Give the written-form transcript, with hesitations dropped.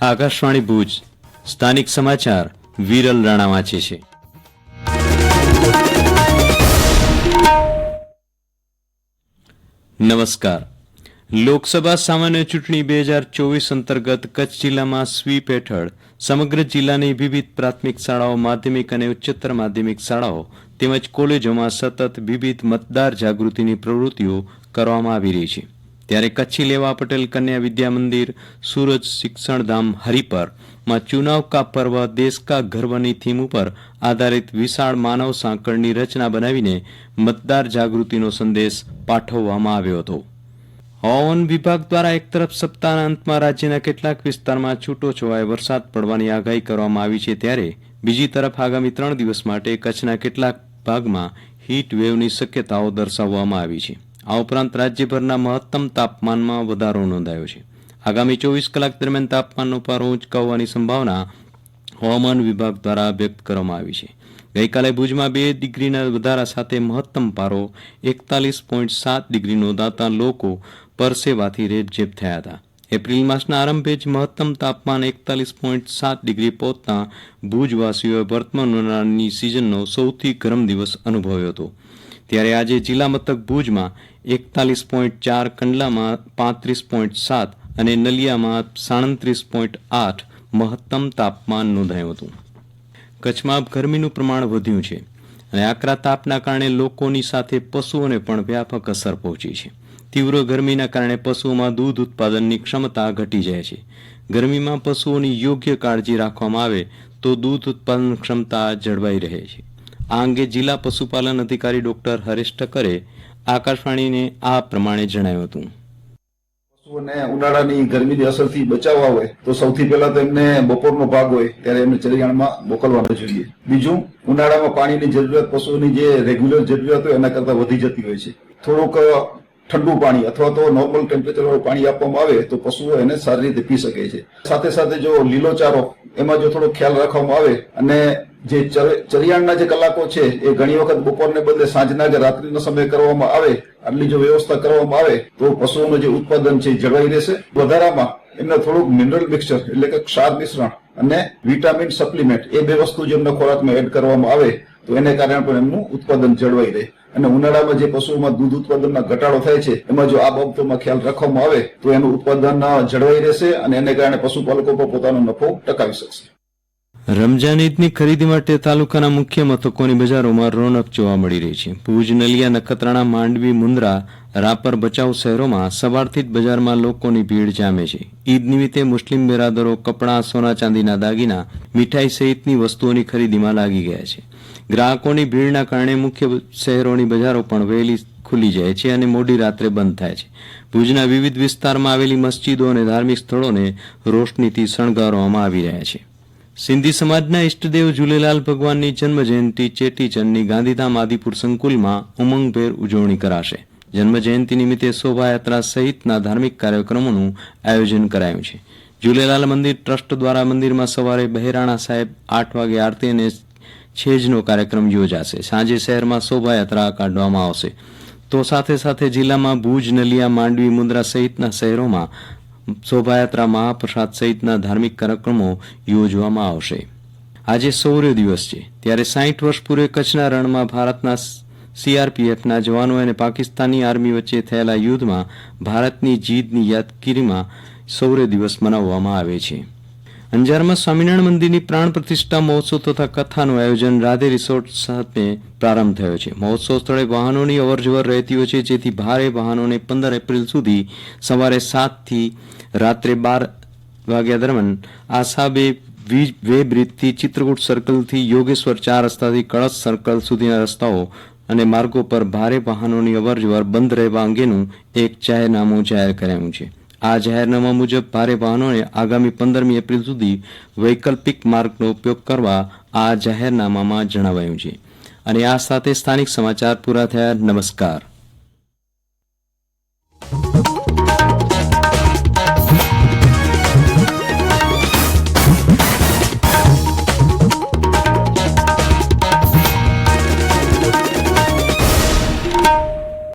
આકાશવાણી ભુજ સ્થાનિક સમાચાર વિરલ રાણા વાંચે છે. નમસ્કાર. લોકસભા સામાન્ય ચૂંટણી 2024 અંતર્ગત કચ્છ જિલ્લામાં સ્વીપ હેઠળ સમગ્ર જિલ્લાની વિવિધ પ્રાથમિક શાળાઓ, માધ્યમિક અને ઉચ્ચતર માધ્યમિક શાળાઓ તેમજ કોલેજોમાં સતત વિવિધ મતદાર જાગૃતિની પ્રવૃત્તિઓ કરવામાં આવી રહી છે. ત્યારે કચ્છી લેવા પટેલ કન્યા વિદ્યા મંદિર, સુરજ શિક્ષણધામ હરિપરમાં ચુનાવ કા પર્વ દેશ કા ગર્વની થીમ ઉપર આધારિત વિશાળ માનવ સાંકળની રચના બનાવીને મતદાર જાગૃતિનો સંદેશ પાઠવવામાં આવ્યો હતો. હવામાન વિભાગ દ્વારા એક તરફ સપ્તાહના અંતમાં રાજ્યના કેટલાક વિસ્તારમાં છૂટોછવાયો વરસાદ પડવાની આગાહી કરવામાં આવી છે, ત્યારે બીજી તરફ આગામી 3 દિવસ માટે કચ્છના કેટલાક ભાગમાં હીટ વેવની શક્યતાઓ દર્શાવવામાં આવી છે. આ ઉપરાંત રાજ્યભરના મહત્તમ તાપમાનમાં વધારો નોંધાયો છે. આગામી 24 કલાક દરમિયાન તાપમાનનો પારો ઊંચકાવવાની સંભાવના હવામાન વિભાગ દ્વારા વ્યક્ત કરવામાં આવી છે. ગઈકાલે ભુજમાં 2 ડિગ્રીના વધારા સાથે મહત્તમ પારો 41.7 ડિગ્રી નોંધાતા લોકો પરસેવાથી રેબઝેબ થયા હતા. એપ્રિલ માસના આરંભે જ મહત્તમ તાપમાન 41.7 ડિગ્રી પહોંચતા ભુજવાસીઓએ વર્તમાન ઉનાળાની સિઝનનો સૌથી ગરમ દિવસ અનુભવ્યો હતો. ત્યારે આજે જિલ્લા મથક ભુજમાં 41.4, કંડલામાં 35.7 અને નલિયામાં 37.8 મહત્તમ તાપમાન નોંધાયું હતું. કચ્છમાં ગરમીનું પ્રમાણ વધ્યું છે અને આકરા તાપના કારણે લોકોની સાથે પશુઓને પણ વ્યાપક અસર પહોંચી છે. તીવ્ર ગરમીના કારણે પશુઓમાં દૂધ ઉત્પાદનની ક્ષમતા ઘટી જાય છે. ગરમીમાં પશુઓની યોગ્ય કાળજી રાખવામાં આવે તો દૂધ ઉત્પાદન ક્ષમતા જળવાઈ રહે છે. આ અંગે જિલ્લા પશુપાલન અધિકારી ડોક્ટર હરેશ ઠક્કરે આકાશવાણીને આ પ્રમાણે જણાવ્યું હતું. પશુઓને ઉનાળાની ગરમીની અસરથી બચાવવા હોય તો સૌથી પહેલા તો એમને બપોરનો ભાગ હોય ત્યારે એમને ચરિયાણમાં મોકલવાનો જોઈએ. બીજું, ઉનાળામાં પાણીની જરૂરિયાત પશુઓની જે રેગ્યુલર જરૂરિયાત હોય એના કરતા વધી જતી હોય છે. થોડુંક ઠંડુ પાણી અથવા તો નોર્મલ ટેમ્પરેચર વાળું પાણી આપવામાં આવે તો પશુઓ એને સારી રીતે પી શકે છે. સાથે સાથે જો લીલો ચારો એમાં જો થોડો ખ્યાલ રાખવામાં આવે અને જે ચરિયાણના જે કલાકો છે એ ઘણી વખત બપોરને બદલે સાંજના કે રાત્રિનો સમય કરવામાં આવે, આટલી જો વ્યવસ્થા કરવામાં આવે તો પશુઓનું જે ઉત્પાદન છે એ જળવાઈ રહેશે. વધારામાં એમને થોડુંક મિનરલ મિક્સચર એટલે કે ક્ષાર મિશ્રણ અને વિટામિન સપ્લિમેન્ટ એ 2 વસ્તુ જો એમના ખોરાકમાં એડ કરવામાં આવે તો એને કારણે પણ એમનું ઉત્પાદન જળવાઈ રહે. અને ઉનાળામાં જે પશુઓમાં દૂધ ઉત્પાદનમાં ઘટાડો થાય છે એમાં જો આ બાબતોમાં ખ્યાલ રાખવામાં આવે તો એનું ઉત્પાદન જળવાઈ રહેશે અને એને કારણે પશુપાલકો પણ પોતાનો નફો ટકાવી શકશે. રમજાન ઈદની ખરીદી માટે તાલુકાના મુખ્ય મથકોની બજારોમાં રોનક જોવા મળી રહી છે. ભુજ, નલિયા, નખત્રાણા, માંડવી, મુન્દ્રા, રાપર, ભચાઉ શહેરોમાં સવારથી જ બજારમાં લોકોની ભીડ જામે છે. ઈદ નિમિત્તે મુસ્લિમ બિરાદરો કપડાં, સોના ચાંદીના દાગીના, મીઠાઈ સહિતની વસ્તુઓની ખરીદીમાં લાગી ગયા છે. ગ્રાહકોની ભીડના કારણે મુખ્ય શહેરોની બજારો પણ વહેલી ખુલી જાય છે અને મોડી રાત્રે બંધ થાય છે. ભુજના વિવિધ વિસ્તારમાં આવેલી મસ્જિદો અને ધાર્મિક સ્થળોને રોશનીથી શણગારવામાં આવી રહ્યા છે. સિંધી સમાજના ઇષ્ટદેવ ઝૂલેલાલ ભગવાનની જન્મજયંતિ ચેટીચંડની ગાંધીધામ આદિપુર સંકુલમાં ઉમંગભેર ઉજવણી કરાશે. જન્મજયંતિ નિમિત્તે શોભાયાત્રા સહિતના ધાર્મિક કાર્યક્રમોનું આયોજન કરાયું છે. ઝૂલેલાલ મંદિર ટ્રસ્ટ દ્વારા મંદિરમાં સવારે બહેરાણા સાહેબ 8 વાગે આરતી અને છેજનો કાર્યક્રમ યોજાશે. સાંજે શહેરમાં શોભાયાત્રા કાઢવામાં આવશે. તો સાથે સાથે જિલ્લામાં ભુજ, નલિયા, માંડવી, મુન્દ્રા સહિતના શહેરોમાં શોભાયાત્રા, મહાપ્રસાદ સહિતના ધાર્મિક કાર્યક્રમો યોજવામાં આવશે. આજે શૌર્ય દિવસ છે, ત્યારે 60 વર્ષ પૂર્વે કચ્છના રણમાં ભારતના સીઆરપીએફના જવાનો અને પાકિસ્તાની આર્મી વચ્ચે થયેલા યુદ્ધમાં ભારતની જીતની યાદગીરીમાં શૌર્ય દિવસ મનાવવામાં આવે છે. અંજારમાં સ્વામિનારાયણ મંદિરની પ્રાણ પ્રતિષ્ઠા મહોત્સવ તથા કથાનું આયોજન રાધે રિસોર્ટ સાથે પ્રારંભ થયો છે. મહોત્સવ સ્થળે વાહનોની અવરજવર રહેતી હોય છે, જેથી ભારે વાહનોને 15 એપ્રિલ સુધી સવારે 7 થી રાત્રે 12 વાગ્યા દરમિયાન આસાબે વે બ્રિજથી ચિત્રકૂટ સર્કલથી યોગેશ્વર 4 રસ્તાથી કળશ સર્કલ સુધીના રસ્તાઓ અને માર્ગો પર ભારે વાહનોની અવરજવર બંધ રહેવા અંગેનું એક જાહેરનામું જાહેર કરાયું છે. આ જાહેરનામા મુજબ ભારે વાહનોને આગામી 15મી એપ્રિલ સુધી વૈકલ્પિક માર્ગનો ઉપયોગ કરવા આ જાહેરનામામાં જણાવાયું છે. અને આ સાથે સ્થાનિક સમાચાર પૂરા થયા. નમસ્કાર.